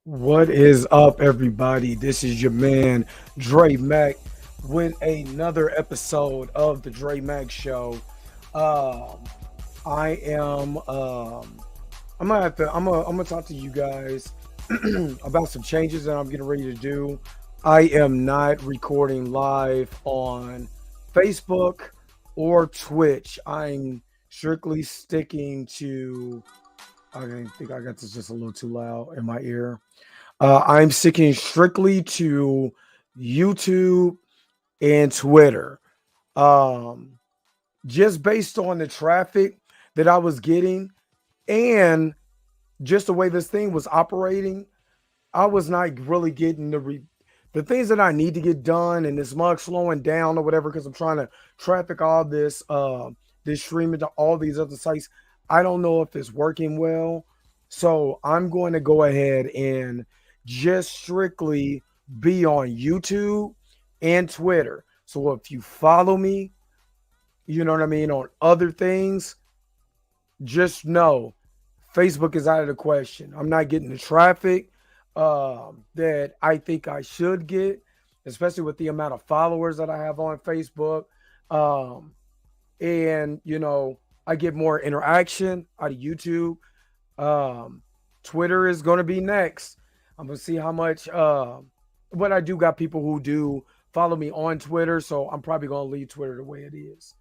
What is up, everybody? This is your man Dre Mac with another episode of the Dre Mac Show. Um, I am I'm gonna talk to you guys about some changes that I'm getting ready to do. I am not recording live on Facebook or Twitch. I'm strictly sticking to. I think I got this just a little too loud in my ear. I'm sticking strictly to YouTube and Twitter. Um, just based on the traffic that I was getting and just the way this thing was operating, I was not really getting the things that I need to get done, and this mug slowing down or whatever because I'm trying to traffic all this streaming to all these other sites. I don't know if it's working well, so I'm going to go ahead and just strictly be on YouTube and Twitter. So if you follow me, you know what I mean, on other things, just know Facebook is out of the question. I'm not getting the traffic that I think I should get, especially with the amount of followers that I have on Facebook. Um, and, I get more interaction out of YouTube. Um, Twitter is going to be next. I'm going to see how much, but I do got people who do follow me on Twitter. So I'm probably going to leave Twitter the way it is.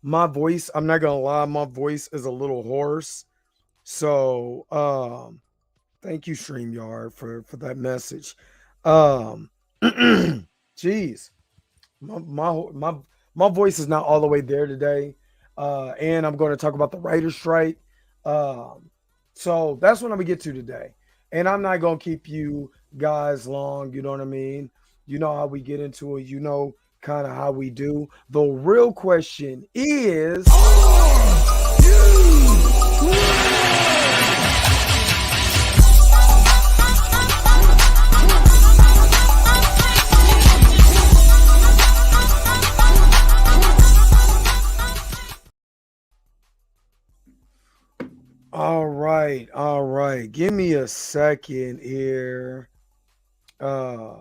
My voice, I'm not gonna lie, my voice is a little hoarse. So thank you, StreamYard, for that message. Um Jeez. My voice is not all the way there today. And I'm gonna talk about the writer's strike. Um so that's what I'm gonna get to today. And I'm not gonna keep you guys long, you know what I mean? You know how we get into it, kind of how we do. The real question is, all right, all right. Give me a second here. Uh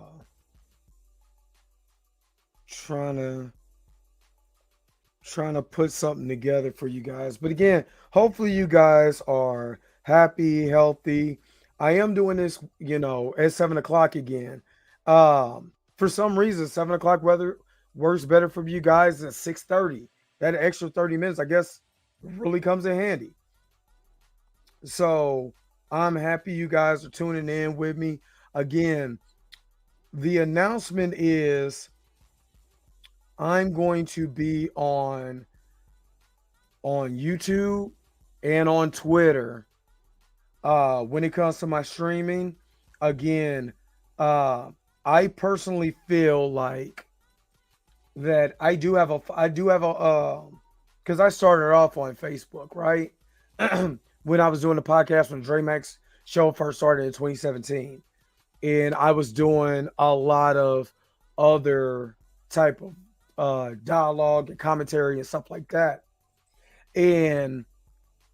trying to put something together for you guys. But again, hopefully you guys are happy, healthy. I am doing this, at 7 o'clock again. For some reason, 7 o'clock weather works better for you guys than 6:30. That extra 30 minutes, I guess, really comes in handy. So I'm happy you guys are tuning in with me. Again, the announcement is I'm going to be on YouTube and on Twitter. When it comes to my streaming, again, uh, I personally feel like that I do have because I started off on Facebook, right? When I was doing the podcast when Dre Max show first started in 2017, and I was doing a lot of other type of dialogue and commentary and stuff like that. And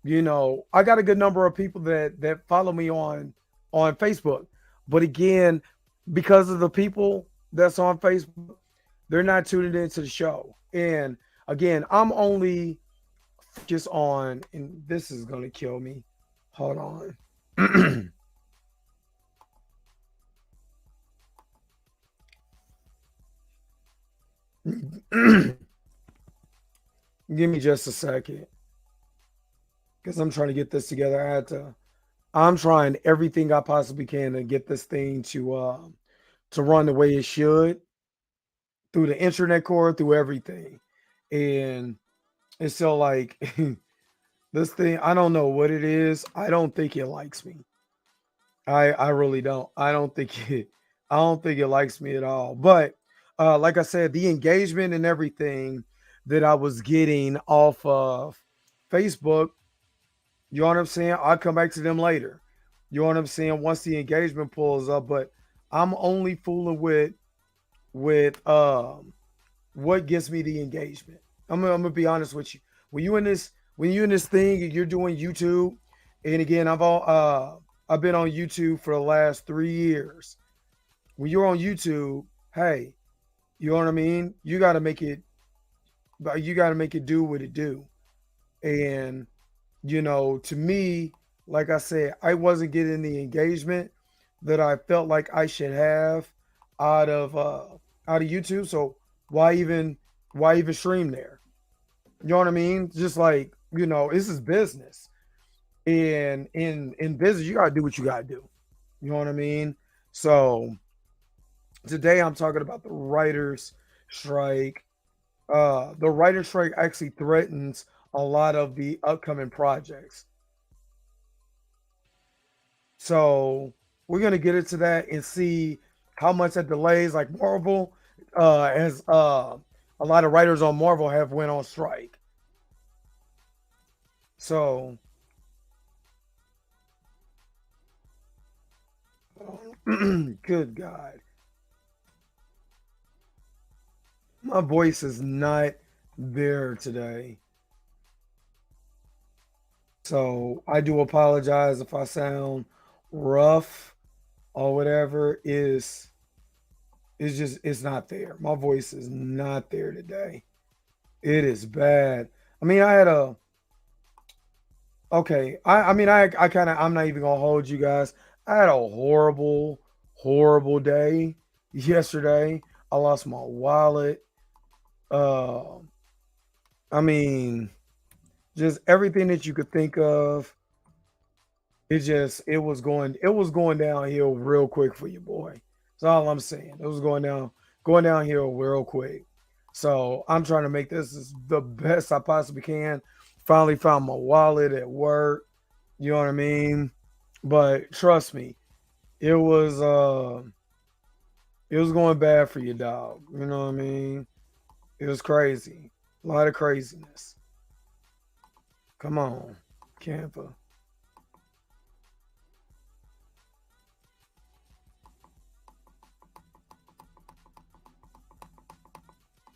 I got a good number of people that follow me on Facebook. But again, because of the people that's on Facebook, they're not tuning into the show. And again, I'm only just on, and this is gonna kill me. Hold on. Give me just a second, because I'm trying to get this together. I'm trying everything I possibly can to get this thing to run the way it should through the internet core, through everything. And it's still like this thing, I don't know what it is. I don't think it likes me. I really don't. I don't think it likes me at all. But like I said, the engagement and everything that I was getting off of Facebook, you know what I'm saying? I'll come back to them later. You know what I'm saying? Once the engagement pulls up, but I'm only fooling with what gets me the engagement. I'm gonna be honest with you. When you in this thing and you're doing YouTube, and again, I've all I've been on YouTube for the last 3 years. When you're on YouTube, hey, you know what I mean? You got to make it do what it do. And to me, like I said, I wasn't getting the engagement that I felt like I should have out of uh out of YouTube. So why even stream there? You know what I mean? Just like, this is business. And in business, you gotta do what you gotta do. You know what I mean? So today I'm talking about the writers strike. The writer's strike actually threatens a lot of the upcoming projects. So we're gonna get into that and see how much that delays. Like Marvel, as a lot of writers on Marvel have went on strike. So good God, my voice is not there today. So I do apologize if I sound rough or whatever. It's not there. My voice is not there today. It is bad. I mean, I had a okay. I mean, I kind of, I'm not even gonna hold you guys. I had a horrible, horrible day yesterday. I lost my wallet. Uh, I mean, just everything that you could think of. It was going downhill real quick for you, boy. That's all I'm saying. It was going downhill real quick. So I'm trying to make this as the best I possibly can. Finally found my wallet at work. You know what I mean? But trust me, it was uh it was going bad for you, dog. You know what I mean? It was crazy. A lot of craziness. Come on, Canva.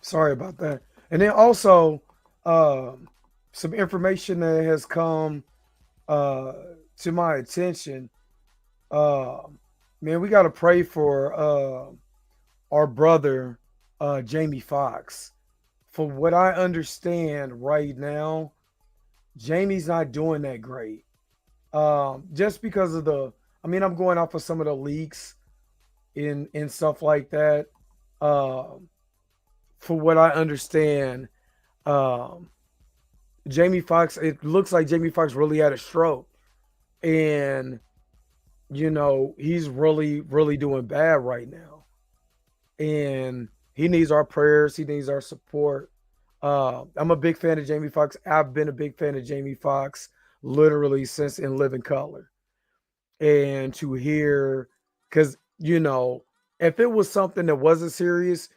Sorry about that. And then also, um, some information that has come uh, to my attention. Um, Man, we got to pray for our brother, Jamie Foxx. From what I understand right now, Jamie's not doing that great. Just because of I mean, I'm going off of some of the leaks in stuff like that. Um, for what I understand, um, Jamie Foxx, it looks like Jamie Foxx really had a stroke. And, he's really, really doing bad right now. And he needs our prayers, he needs our support. I'm a big fan of Jamie Foxx. I've been a big fan of Jamie Foxx literally since In Living Color. And to hear, because, if it was something that wasn't serious,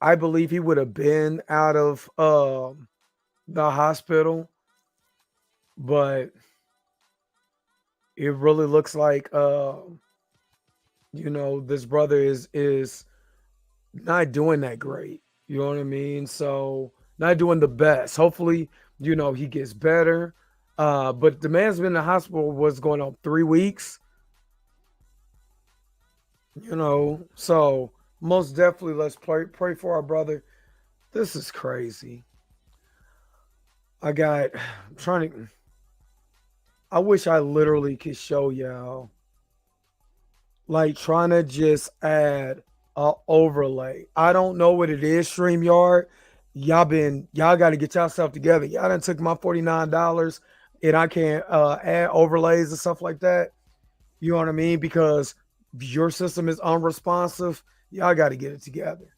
I believe he would have been out of the hospital. But it really looks like this brother is not doing that great. You know what I mean? So not doing the best. Hopefully, he gets better. But the man's been in the hospital was going on 3 weeks. So most definitely let's pray for our brother. This is crazy. I'm trying to. I wish I literally could show y'all, like trying to just add a overlay. I don't know what it is, StreamYard. Y'all got to get yourself together. Y'all done took my $49 and I can't add overlays and stuff like that. You know what I mean? Because your system is unresponsive. Y'all got to get it together.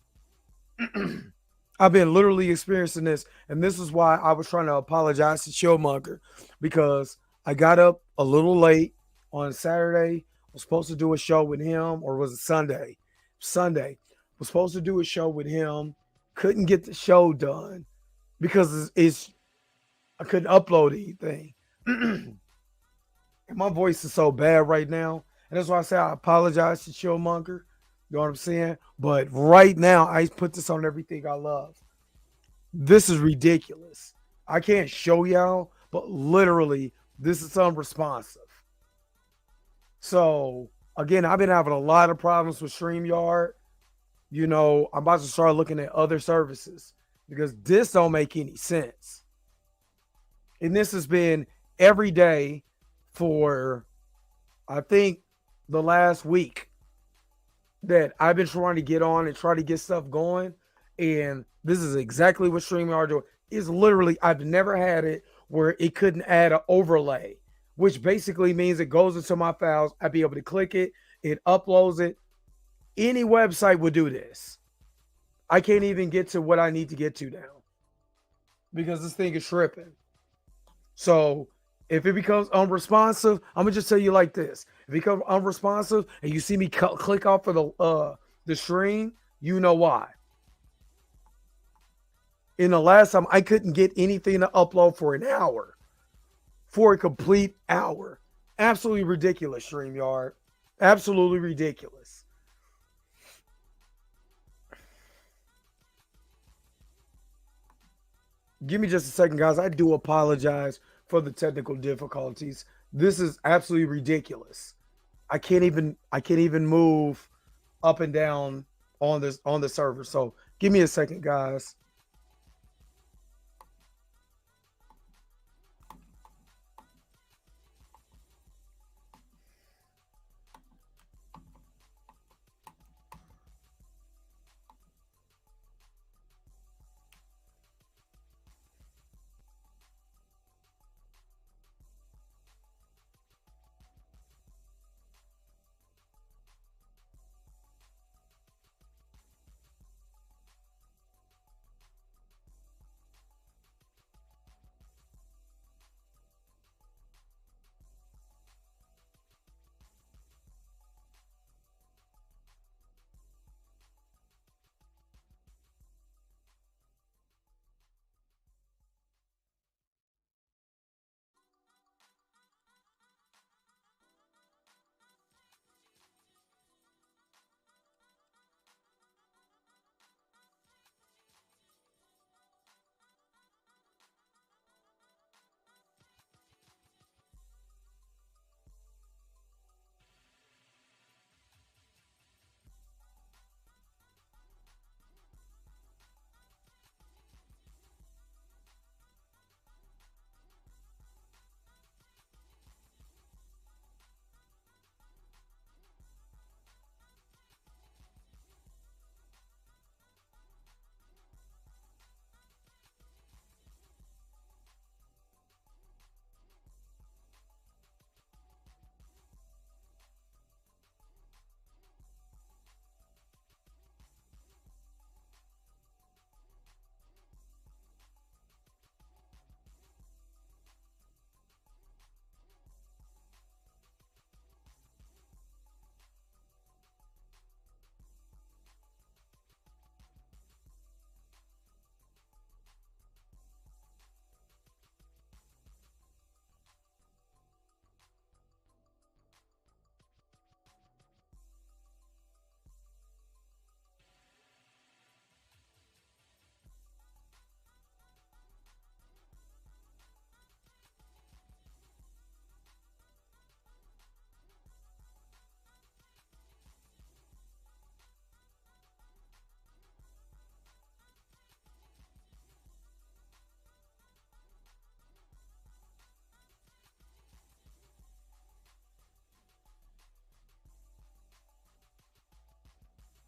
I've been literally experiencing this, and this is why I was trying to apologize to Chillmonger, because I got up a little late on Saturday. I was supposed to do a show with him, or was it Sunday? Sunday. Was supposed to do a show with him. Couldn't get the show done because I couldn't upload anything. And my voice is so bad right now. And that's why I say I apologize to Chillmonger. You know what I'm saying? But right now, I put this on everything I love. This is ridiculous. I can't show y'all, but literally, this is unresponsive. So again, I've been having a lot of problems with StreamYard. I'm about to start looking at other services because this don't make any sense. And this has been every day for I think the last week that I've been trying to get on and try to get stuff going. And this is exactly what StreamYard doing. Is literally I've never had it where it couldn't add an overlay, which basically means it goes into my files. I'd be able to click it, it uploads it. Any website would do this. I can't even get to what I need to get to now because this thing is tripping. So if it becomes unresponsive, I'm gonna just tell you like this: if it becomes unresponsive and you see me click off of the stream, you know why. In the last time, I couldn't get anything to upload for an hour, for a complete hour. Absolutely ridiculous, StreamYard. Absolutely ridiculous. Give me just a second, guys. I do apologize for the technical difficulties. This is absolutely ridiculous. I can't even move up and down on the server. So give me a second, guys.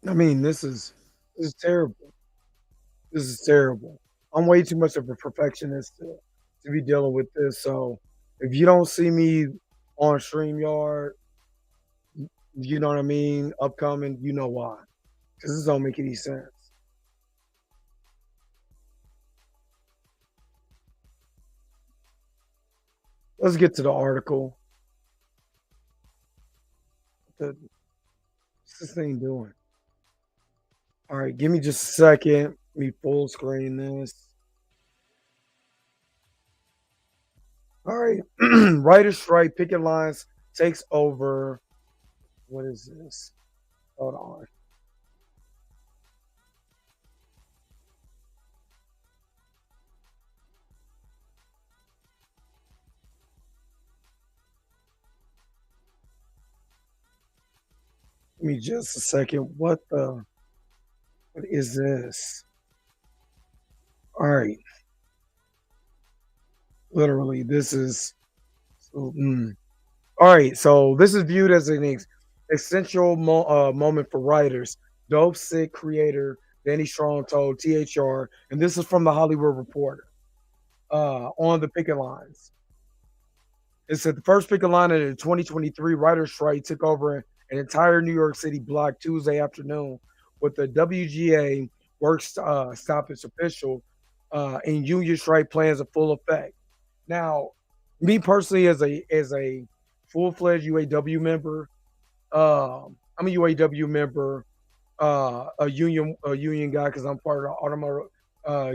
I mean, this is terrible. This is terrible. I'm way too much of a perfectionist to be dealing with this. So if you don't see me on StreamYard, you know what I mean, upcoming, you know why. Because this don't make any sense. Let's get to the article. What's this thing doing? All right, give me just a second. Let me full screen this. All right. Writer's strike, picket lines takes over. What is this? Hold on. Give me just a second. What is this? All right. Literally, this is so, all right. So this is viewed as an essential moment for writers. Dope Sick creator Danny Strong told THR, and this is from the Hollywood Reporter on the picket lines. It said the first picket line of the 2023 writers' strike took over an entire New York City block Tuesday afternoon, with the WGA work stoppage official and union strike plans in full effect. Now, me personally, as a full fledged UAW member, I'm a UAW member, a union guy because I'm part of the automotive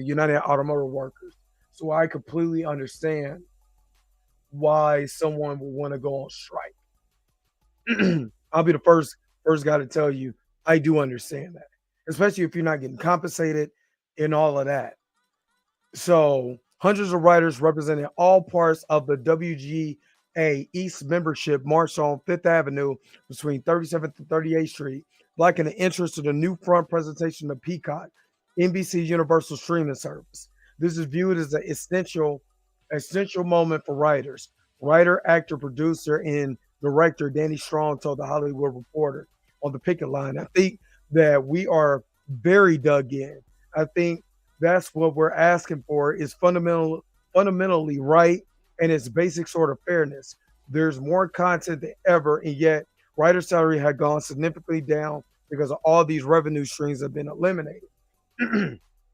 United Automotive Workers. So I completely understand why someone would want to go on strike. I'll be the first guy to tell you I do understand that, especially if you're not getting compensated and all of that. So hundreds of writers representing all parts of the WGA East membership marched on Fifth Avenue between 37th and 38th Street, blocking the entrance to the new front presentation of Peacock, NBC Universal streaming service. This is viewed as an essential moment for writers. Writer, actor, producer, and director Danny Strong told the Hollywood Reporter on the picket line. I think that we are very dug in. I think that's what we're asking for is fundamentally right, and it's basic sort of fairness. There's more content than ever, and yet writer salary had gone significantly down because of all these revenue streams have been eliminated.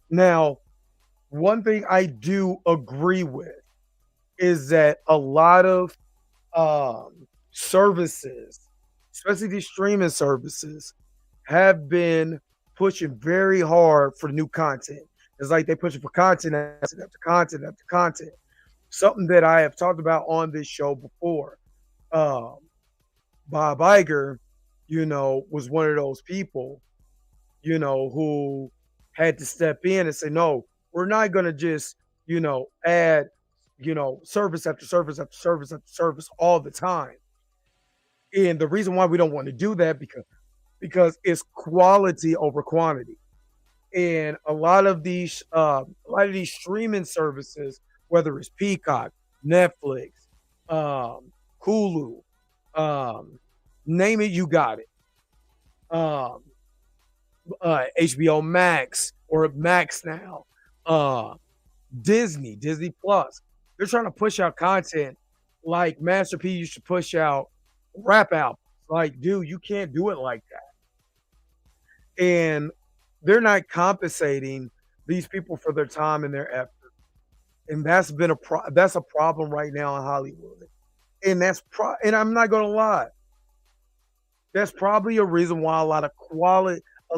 Now, one thing I do agree with is that a lot of services, especially these streaming services, have been pushing very hard for new content. It's like they pushing for content after content after content. Something that I have talked about on this show before. Um, Bob Iger, was one of those people, who had to step in and say, no, we're not going to just, add, service after service after service after service all the time. And the reason why we don't want to do that because it's quality over quantity. And a lot of these streaming services, whether it's Peacock, Netflix, Hulu, um, name it, you got it. Um, HBO Max or Max now, uh, Disney Plus. They're trying to push out content like Master P used to push out rap albums. Like, dude, you can't do it like that. And they're not compensating these people for their time and their effort. And that's a problem right now in Hollywood. And and I'm not gonna lie, that's probably a reason why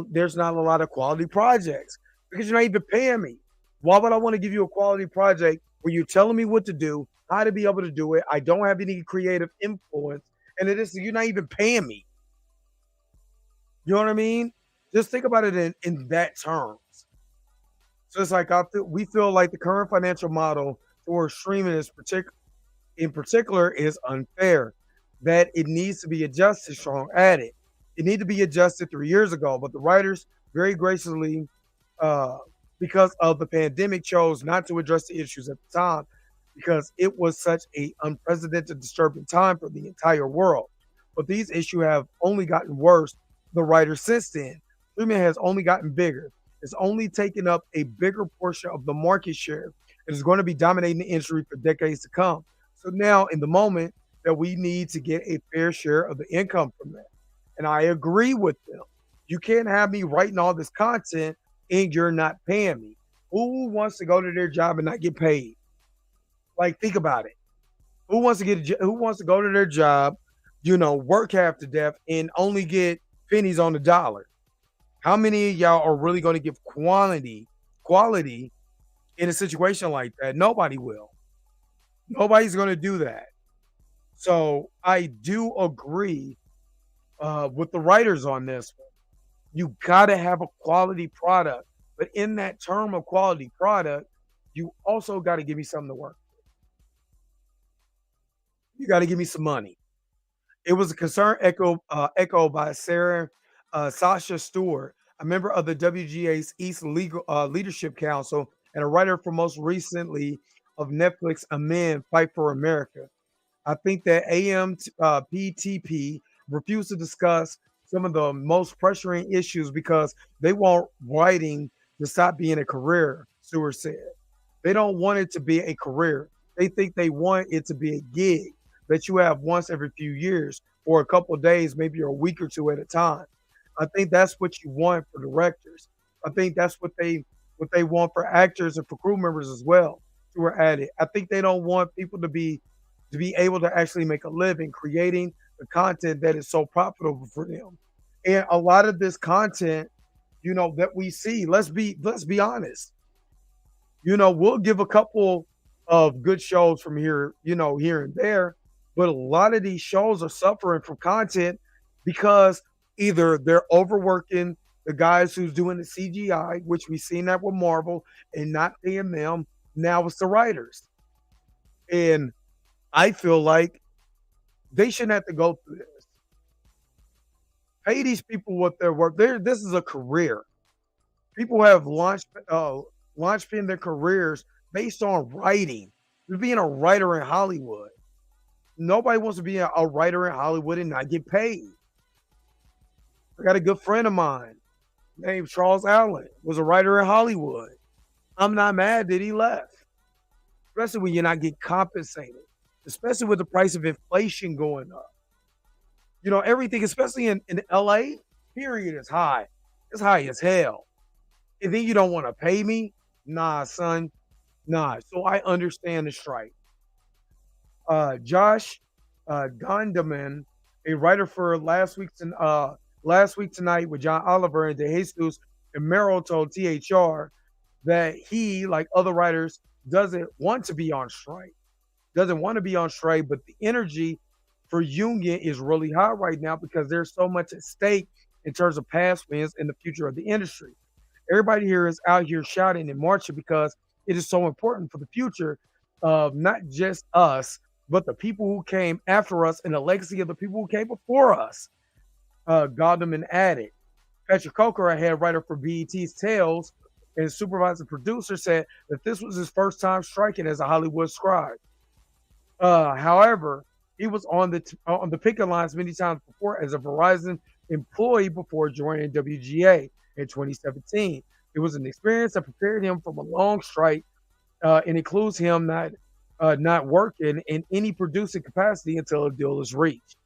there's not a lot of quality projects because you're not even paying me. Why would I want to give you a quality project where you're telling me what to do, how to be able to do it? I don't have any creative influence, and you're not even paying me. You know what I mean? Just think about it in that terms. So it's like we feel like the current financial model for streaming in particular is unfair. That it needs to be adjusted. Strong added. It needed to be adjusted 3 years ago, but the writers very graciously, uh, because of the pandemic, chose not to address the issues at the time because it was such a unprecedented, disturbing time for the entire world. But these issues have only gotten worse. The writers since then, streaming has only gotten bigger. It's only taken up a bigger portion of the market share. It is going to be dominating the industry for decades to come. So now, in the moment, that we need to get a fair share of the income from that. And I agree with them. You can't have me writing all this content and you're not paying me. Who wants to go to their job and not get paid? Like, think about it. Who wants to go to their job, work half to death and only get pennies on the dollar? How many of y'all are really going to give quality in a situation like that? Nobody will. Nobody's going to do that. So I do agree with the writers on this one. You got to have a quality product, but in that term of quality product, you also got to give me something to work. You got to give me some money. It was a concern echoed by Sarah Sasha Stewart, a member of the WGA's East Legal Leadership Council and a writer for most recently of Netflix Amend Fight for America. I think that AMPTP refused to discuss some of the most pressuring issues because they want writing to stop being a career, Stewart said. They don't want it to be a career. They think they want it to be a gig that you have once every few years or a couple of days, maybe a week or two at a time. I think that's what you want for directors. I think that's what they want for actors and for crew members as well who are at it. I think they don't want people to be able to actually make a living creating the content that is so profitable for them. And a lot of this content, that we see, let's be honest, we'll give a couple of good shows from here, here and there, but a lot of these shows are suffering from content because either they're overworking the guys who's doing the CGI, which we've seen that with Marvel, and not paying them. Now it's the writers. And I feel like they shouldn't have to go through this. Pay these people what they're worth. This is a career. People have launched in their careers based on writing. You're being a writer in Hollywood. Nobody wants to be a writer in Hollywood and not get paid. I got a good friend of mine named Charles Allen, was a writer in Hollywood. I'm not mad that he left, especially when you're not getting compensated, especially with the price of inflation going up. Everything, especially in LA, period, is high. It's high as hell. And then you don't want to pay me? Nah, son. Nah. So I understand the strike. Josh Gondaman, a writer for Last Week Tonight with John Oliver and DeJesus and Merrill, told THR that he, like other writers, doesn't want to be on strike. Doesn't want to be on strike, but the energy for union is really high right now because there's so much at stake in terms of past wins and the future of the industry. Everybody here is out here shouting and marching because it is so important for the future of not just us, but the people who came after us and the legacy of the people who came before us. Goldman added. Patrick Coker, a head writer for BET's Tales and supervising producer, said that this was his first time striking as a Hollywood scribe. However, he was on the picket lines many times before as a Verizon employee before joining WGA in 2017. It was an experience that prepared him for a long strike and includes him not working in any producing capacity until a deal is reached.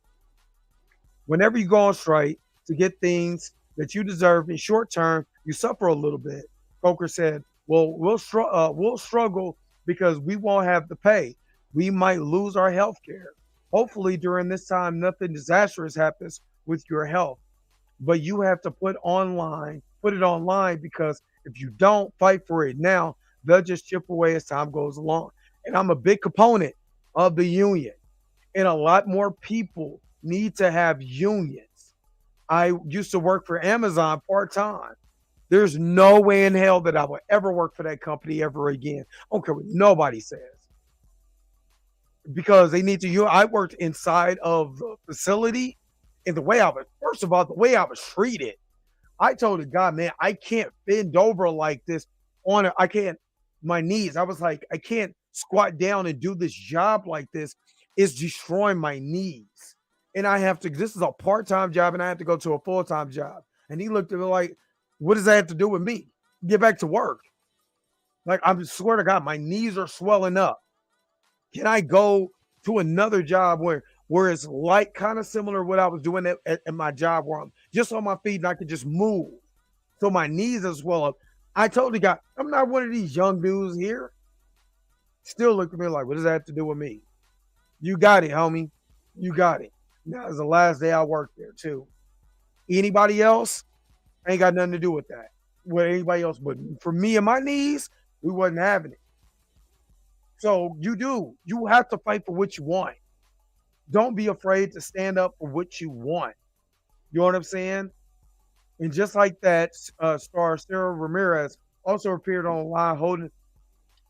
Whenever you go on strike to get things that you deserve in short term, you suffer a little bit. Coker said, "Well, we'll struggle because we won't have the pay. We might lose our health care. Hopefully, during this time, nothing disastrous happens with your health. But you have to put it online because if you don't fight for it now, they'll just chip away as time goes along." And I'm a big component of the union. And a lot more people need to have unions. I used to work for Amazon part-time. There's no way in hell that I would ever work for that company ever again. I don't care what nobody says. Because they need to. I worked inside of the facility, and first of all, the way I was treated. I told the guy, man, I can't bend over like this on it. I can't, my knees. I was like, I can't squat down and do this job like this. It's destroying my knees. And this is a part-time job, and I have to go to a full-time job. And he looked at me like, what does that have to do with me? Get back to work. Like, I swear to God, my knees are swelling up. Can I go to another job where it's like kind of similar to what I was doing at my job where I'm just on my feet and I can just move? So my knees as well. I told the guy, I'm not one of these young dudes here. Still looked at me like, what does that have to do with me? You got it, homie. You got it. Now it's the last day I worked there too. Anybody else ain't got nothing to do with that. With anybody else, but for me and my knees, we wasn't having it. So you have to fight for what you want. Don't be afraid to stand up for what you want. You know what I'm saying? And just like that, star Sarah Ramirez also appeared online holding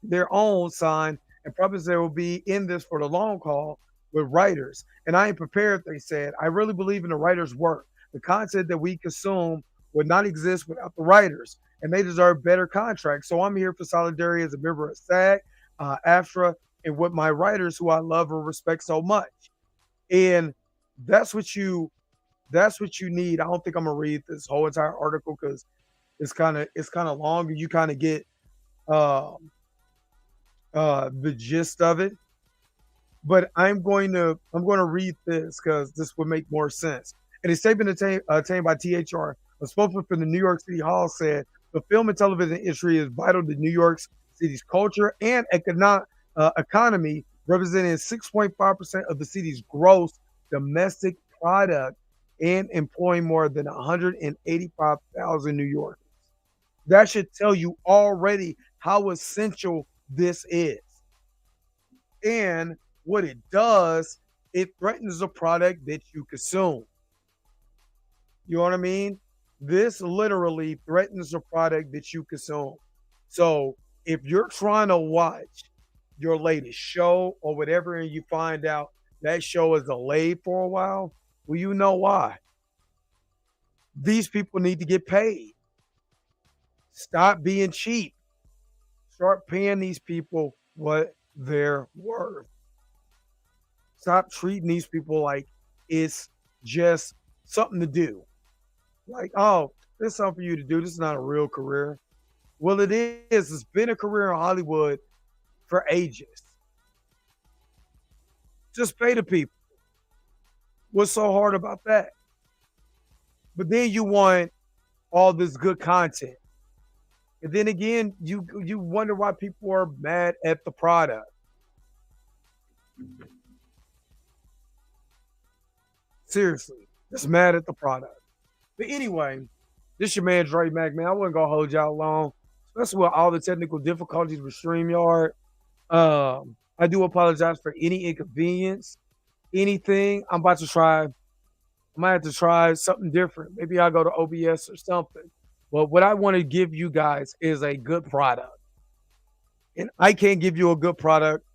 their own sign and promised they will be in this for the long haul with writers. And I ain't prepared, they said. I really believe in the writers' work. The content that we consume would not exist without the writers, and they deserve better contracts. So I'm here for solidarity as a member of SAG, AFTRA, and with my writers who I love and respect so much. And that's what you need. I don't think I'm gonna read this whole entire article because it's kind of long, and you kind of get the gist of it. But I'm going to read this because this would make more sense. In a statement obtained by THR, a spokesman for the New York City Hall said the film and television industry is vital to New York City's culture and economy, representing 6.5% of the city's gross domestic product and employing more than 185,000 New Yorkers. That should tell you already how essential this is. And what it does, it threatens the product that you consume. You know what I mean? This literally threatens the product that you consume. So if you're trying to watch your latest show or whatever, and you find out that show is delayed for a while, well, you know why. These people need to get paid. Stop being cheap. Start paying these people what they're worth. Stop treating these people like it's just something to do. Like, oh, this is something for you to do. This is not a real career. Well, it is. It's been a career in Hollywood for ages. Just pay the people. What's so hard about that? But then you want all this good content. And then again, you wonder why people are mad at the product. Seriously, just mad at the product. But anyway, this your man Dre Mac, man. I wasn't gonna hold y'all long, especially with all the technical difficulties with StreamYard. I do apologize for any inconvenience, anything. I might have to try something different. Maybe I'll go to OBS or something. But what I want to give you guys is a good product. And I can't give you a good product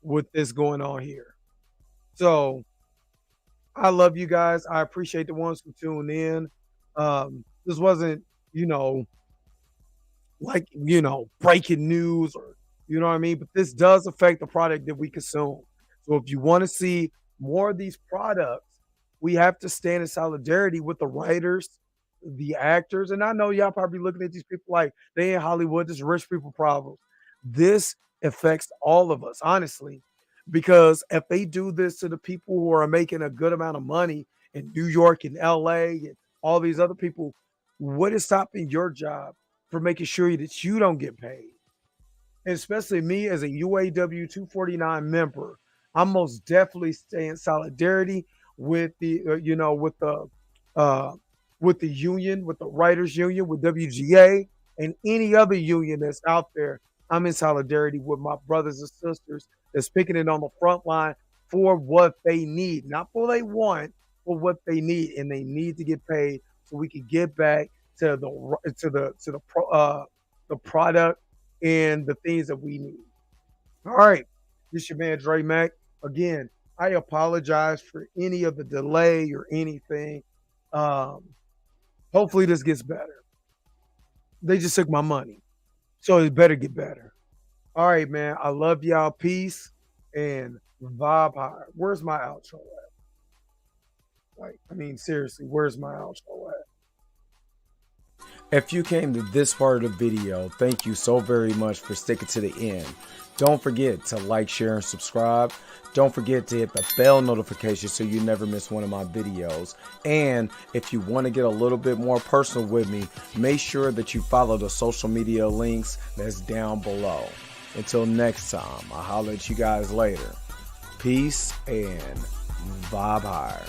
with this going on here. So I love you guys. I appreciate the ones who tune in. This wasn't, breaking news or, you know what I mean? But this does affect the product that we consume. So if you want to see more of these products, we have to stand in solidarity with the writers, the actors. And I know y'all probably looking at these people like they in Hollywood, this rich people problems. This affects all of us, honestly, because if they do this to the people who are making a good amount of money in New York and LA and all these other people, what is stopping your job from making sure that you don't get paid? And especially me as a UAW 249 member, I'm most definitely staying in solidarity with the, with the union, with the writers union, with WGA, and any other union that's out there. I'm in solidarity with my brothers and sisters that's picking it on the front line for what they need, not for what they want, for what they need, and they need to get paid so we can get back to the product and the things that we need. All right, this your man Dre Mac. Again, I apologize for any of the delay or anything. Hopefully this gets better. They just took my money, so it better get better. All right, man. I love y'all. Peace and vibe high. Where's my outro at? Seriously, where's my outro at? If you came to this part of the video, thank you so very much for sticking to the end. Don't forget to like, share, and subscribe. Don't forget to hit the bell notification so you never miss one of my videos. And if you want to get a little bit more personal with me, make sure that you follow the social media links that's down below. Until next time, I'll holler at you guys later. Peace and vibe higher.